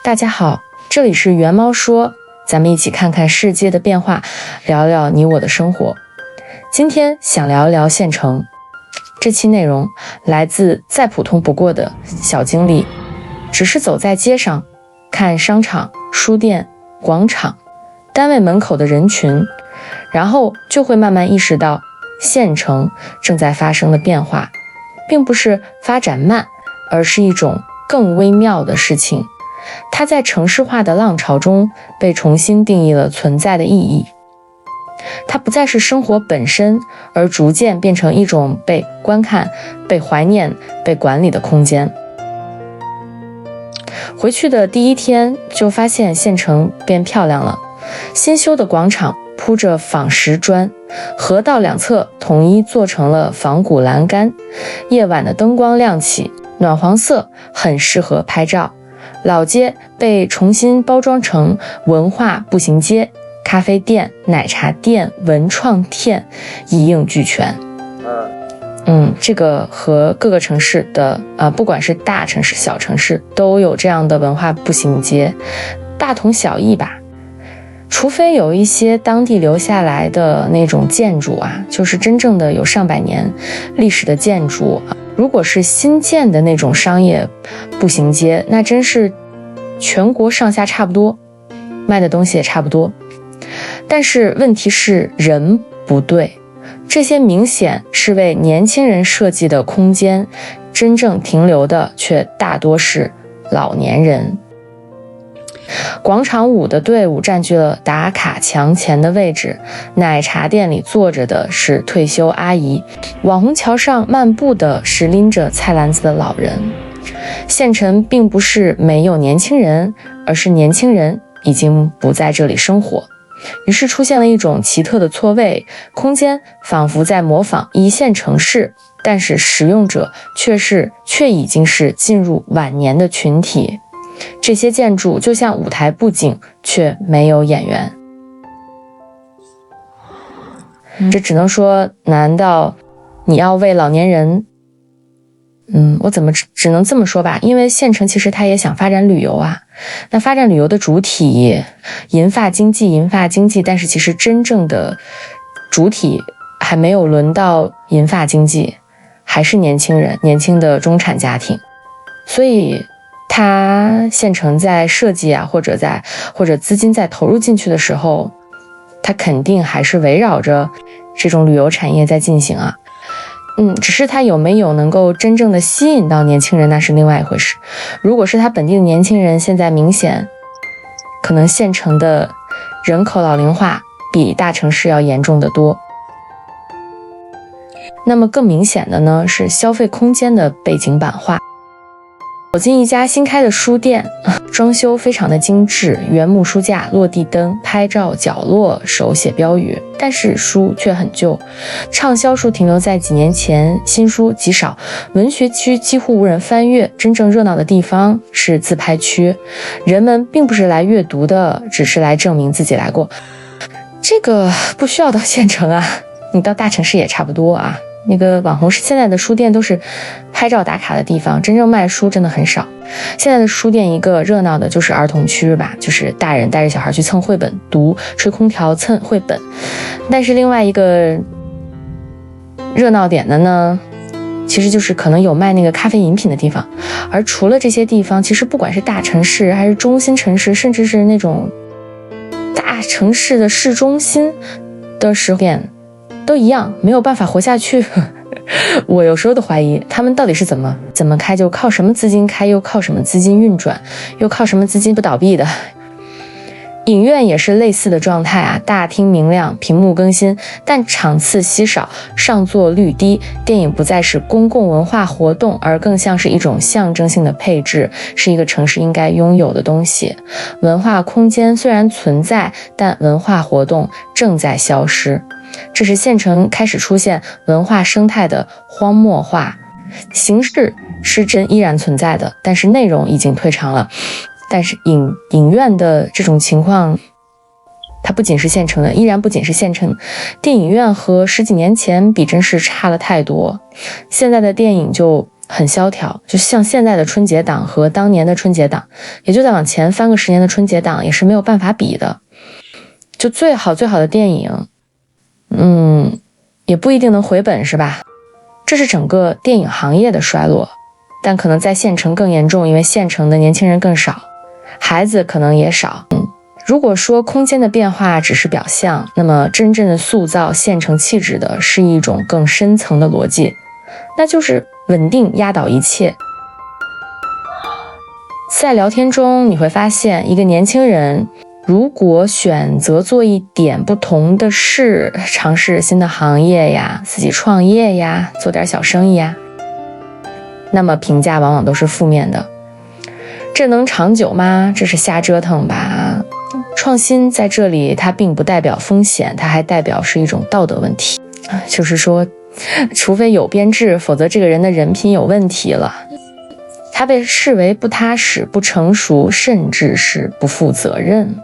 大家好，这里是猿猫说，咱们一起看看世界的变化，聊聊你我的生活。今天想聊一聊县城。这期内容来自再普通不过的小经历，只是走在街上，看商场、书店、广场、单位门口的人群，然后就会慢慢意识到县城正在发生的变化，并不是发展慢，而是一种更微妙的事情。它在城市化的浪潮中被重新定义了存在的意义。它不再是生活本身，而逐渐变成一种被观看、被怀念、被管理的空间。回去的第一天就发现县城变漂亮了，新修的广场铺着仿石砖，河道两侧统一做成了仿古栏杆，夜晚的灯光亮起，暖黄色，很适合拍照。老街被重新包装成文化步行街，咖啡店、奶茶店、文创店一应俱全。这个和各个城市的不管是大城市小城市都有这样的文化步行街，大同小异吧。除非有一些当地留下来的那种建筑啊，就是真正的有上百年历史的建筑，如果是新建的那种商业步行街，那真是全国上下差不多，卖的东西也差不多。但是问题是人不对，这些明显是为年轻人设计的空间，真正停留的却大多是老年人。广场舞的队伍占据了打卡墙前的位置，奶茶店里坐着的是退休阿姨，网红桥上漫步的是拎着菜篮子的老人。县城并不是没有年轻人，而是年轻人已经不在这里生活。于是出现了一种奇特的错位，空间仿佛在模仿一线城市，但是使用者却已经是进入晚年的群体。这些建筑就像舞台布景，却没有演员。这只能说，难道你要为老年人我只能这么说吧，因为县城其实它也想发展旅游啊。那发展旅游的主体银发经济，但是其实真正的主体还没有轮到银发经济，还是年轻人，年轻的中产家庭。所以它县城在设计啊，或者资金在投入进去的时候，它肯定还是围绕着这种旅游产业在进行啊。只是它有没有能够真正的吸引到年轻人，那是另外一回事。如果是它本地的年轻人，现在明显可能县城的人口老龄化比大城市要严重得多。那么更明显的呢，是消费空间的背景板化。走进一家新开的书店，装修非常的精致，原木书架、落地灯、拍照角落、手写标语，但是书却很旧，畅销书停留在几年前，新书极少，文学区几乎无人翻阅，真正热闹的地方是自拍区，人们并不是来阅读的，只是来证明自己来过。这个不需要到县城啊，你到大城市也差不多啊。那个网红现在的书店都是拍照打卡的地方，真正卖书真的很少。现在的书店一个热闹的就是儿童区吧，就是大人带着小孩去蹭绘本读，吹空调蹭绘本。但是另外一个热闹点的呢，其实就是可能有卖那个咖啡饮品的地方。而除了这些地方，其实不管是大城市还是中心城市，甚至是那种大城市的市中心的书店都一样，没有办法活下去。我有时候都怀疑他们到底是怎么开，就靠什么资金开，又靠什么资金运转，又靠什么资金不倒闭的。影院也是类似的状态啊，大厅明亮，屏幕更新，但场次稀少，上座率低。电影不再是公共文化活动，而更像是一种象征性的配置，是一个城市应该拥有的东西。文化空间虽然存在，但文化活动正在消失。这是县城开始出现文化生态的荒漠化，形式是依然存在的，但是内容已经退场了。但是影院的这种情况，它不仅是县城的，依然不仅是县城。电影院和十几年前比真是差了太多。现在的电影就很萧条，就像现在的春节档和当年的春节档，也就再往前翻个10年的春节档也是没有办法比的。就最好的电影，也不一定能回本，是吧？这是整个电影行业的衰落，但可能在县城更严重，因为县城的年轻人更少，孩子可能也少。如果说空间的变化只是表象，那么真正的塑造县城气质的是一种更深层的逻辑，那就是稳定压倒一切。在聊天中你会发现，一个年轻人如果选择做一点不同的事，尝试新的行业呀，自己创业呀，做点小生意呀，那么评价往往都是负面的。这能长久吗？这是瞎折腾吧。创新在这里它并不代表风险，它还代表是一种道德问题，就是说除非有编制，否则这个人的人品有问题了，他被视为不踏实、不成熟，甚至是不负责任。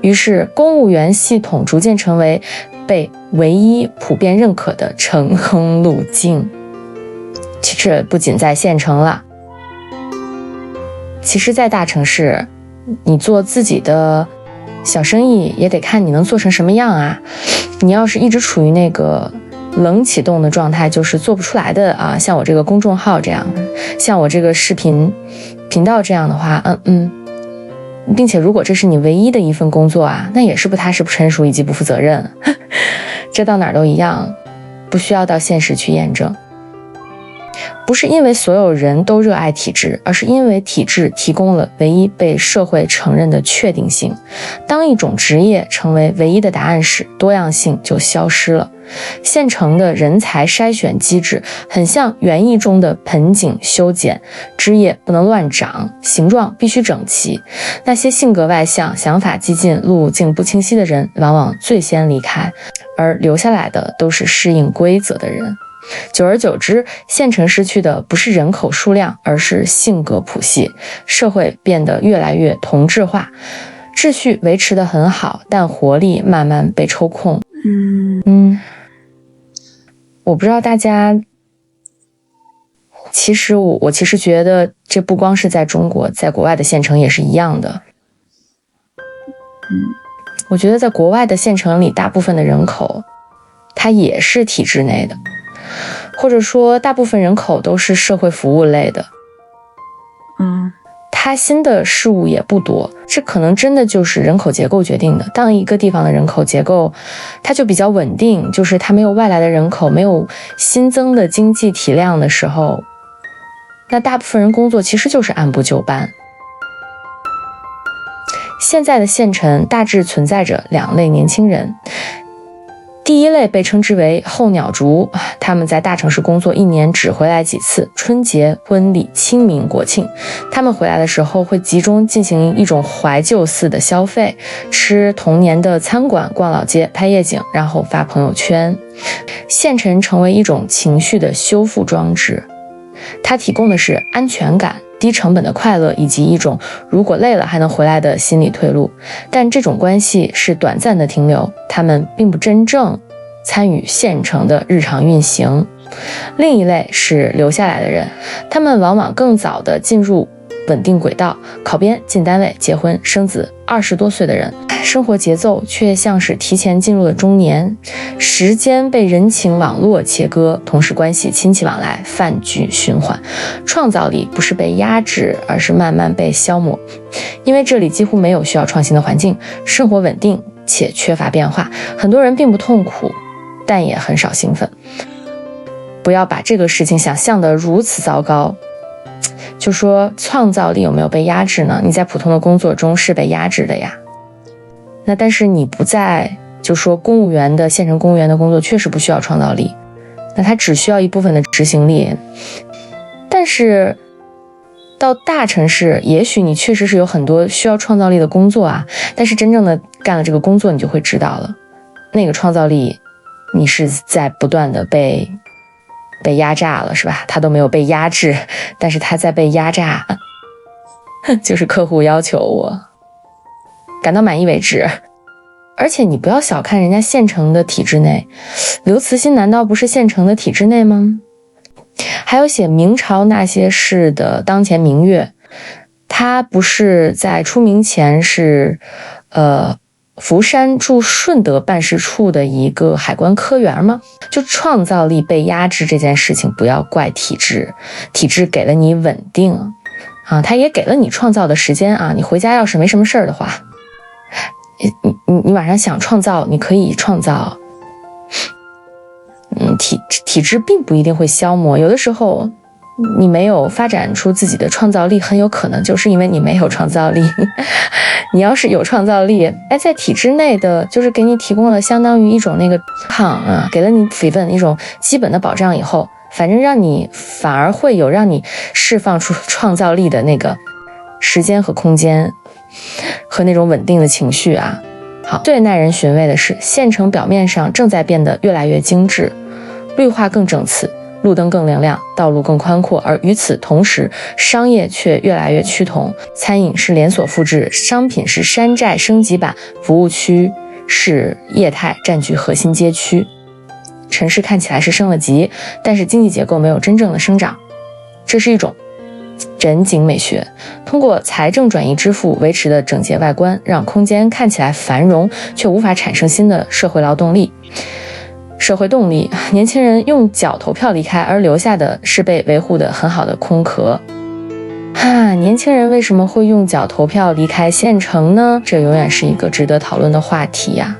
于是公务员系统逐渐成为被唯一普遍认可的成功路径。其实不仅在县城了，其实在大城市，你做自己的小生意也得看你能做成什么样啊。你要是一直处于那个冷启动的状态，就是做不出来的啊，像我这个公众号这样，像我这个视频频道这样的话，并且如果这是你唯一的一份工作啊，那也是不踏实、不成熟以及不负责任。这到哪儿都一样，不需要到现实去验证。不是因为所有人都热爱体制，而是因为体制提供了唯一被社会承认的确定性。当一种职业成为唯一的答案时，多样性就消失了。现成的人才筛选机制很像园艺中的盆景修剪，枝叶不能乱长，形状必须整齐。那些性格外向、想法激进、路径不清晰的人往往最先离开，而留下来的都是适应规则的人。久而久之，县城失去的不是人口数量，而是性格谱系，社会变得越来越同质化，秩序维持得很好，但活力慢慢被抽空。我不知道大家，其实我其实觉得这不光是在中国，在国外的县城也是一样的。我觉得在国外的县城里，大部分的人口它也是体制内的，或者说大部分人口都是社会服务类的。它新的事物也不多，这可能真的就是人口结构决定的。当一个地方的人口结构它就比较稳定，就是它没有外来的人口，没有新增的经济体量的时候，那大部分人工作其实就是按部就班。现在的县城大致存在着两类年轻人，第一类被称之为候鸟族，他们在大城市工作，一年只回来几次，春节、婚礼、清明、国庆。他们回来的时候会集中进行一种怀旧似的消费，吃童年的餐馆，逛老街，拍夜景，然后发朋友圈。县城成为一种情绪的修复装置，它提供的是安全感、低成本的快乐，以及一种如果累了还能回来的心理退路。但这种关系是短暂的停留，他们并不真正参与县城的日常运行。另一类是留下来的人，他们往往更早的进入稳定轨道，考编、进单位、结婚、生子。20多岁的人，生活节奏却像是提前进入了中年，时间被人情网络切割，同事关系、亲戚往来、饭局循环，创造力不是被压制，而是慢慢被消磨。因为这里几乎没有需要创新的环境，生活稳定且缺乏变化，很多人并不痛苦，但也很少兴奋。不要把这个事情想象得如此糟糕。就说创造力有没有被压制呢？你在普通的工作中是被压制的呀。那但是你不在，就说公务员的县城公务员的工作确实不需要创造力，那他只需要一部分的执行力。但是到大城市，也许你确实是有很多需要创造力的工作啊，但是真正的干了这个工作，你就会知道了，那个创造力你是在不断的被压榨了，是吧？他都没有被压制，但是他在被压榨，就是客户要求我感到满意为止。而且你不要小看人家县城的体制内，刘慈欣难道不是县城的体制内吗？还有写明朝那些事的当前明月，他不是在出名前是福山驻顺德办事处的一个海关科员吗？就创造力被压制这件事情，不要怪体制，体制给了你稳定啊，他也给了你创造的时间啊。你回家要是没什么事儿的话，你晚上想创造，你可以创造。体制并不一定会消磨，有的时候你没有发展出自己的创造力，很有可能就是因为你没有创造力。你要是有创造力，在体制内的就是给你提供了相当于一种那个给了你基本一种基本的保障以后，反正让你反而会有让你释放出创造力的那个时间和空间和那种稳定的情绪啊。好，最耐人寻味的是，县城表面上正在变得越来越精致，绿化更整齐，路灯更明亮，道路更宽阔，而与此同时，商业却越来越趋同。餐饮是连锁复制，商品是山寨升级版，服务区是业态占据核心街区。城市看起来是升了级，但是经济结构没有真正的生长。这是一种人景美学，通过财政转移支付维持的整洁外观，让空间看起来繁荣，却无法产生新的社会劳动力。社会动力，年轻人用脚投票离开，而留下的是被维护的很好的空壳。年轻人为什么会用脚投票离开县城呢？这永远是一个值得讨论的话题呀。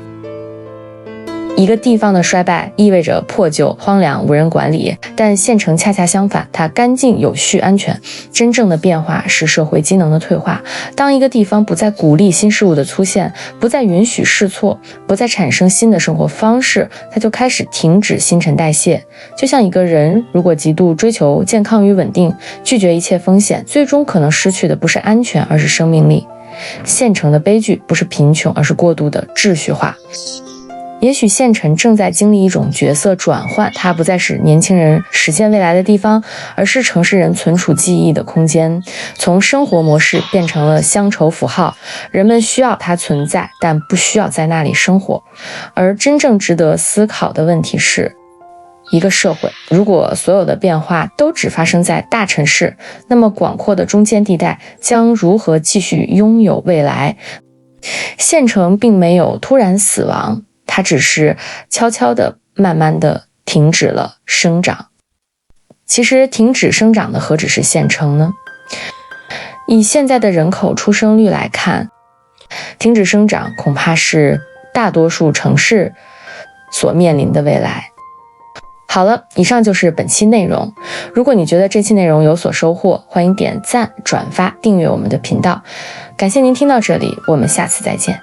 一个地方的衰败意味着破旧、荒凉、无人管理，但县城恰恰相反，它干净、有序、安全。真正的变化是社会机能的退化。当一个地方不再鼓励新事物的出现，不再允许试错，不再产生新的生活方式，它就开始停止新陈代谢。就像一个人如果极度追求健康与稳定，拒绝一切风险，最终可能失去的不是安全，而是生命力。县城的悲剧不是贫穷，而是过度的秩序化。也许县城正在经历一种角色转换，它不再是年轻人实现未来的地方，而是城市人存储记忆的空间。从生活模式变成了乡愁符号，人们需要它存在，但不需要在那里生活。而真正值得思考的问题是，一个社会如果所有的变化都只发生在大城市，那么广阔的中间地带将如何继续拥有未来？县城并没有突然死亡，它只是悄悄地、慢慢地停止了生长。其实停止生长的何止是县城呢？以现在的人口出生率来看，停止生长恐怕是大多数城市所面临的未来。好了，以上就是本期内容。如果你觉得这期内容有所收获，欢迎点赞、转发、订阅我们的频道。感谢您听到这里，我们下次再见。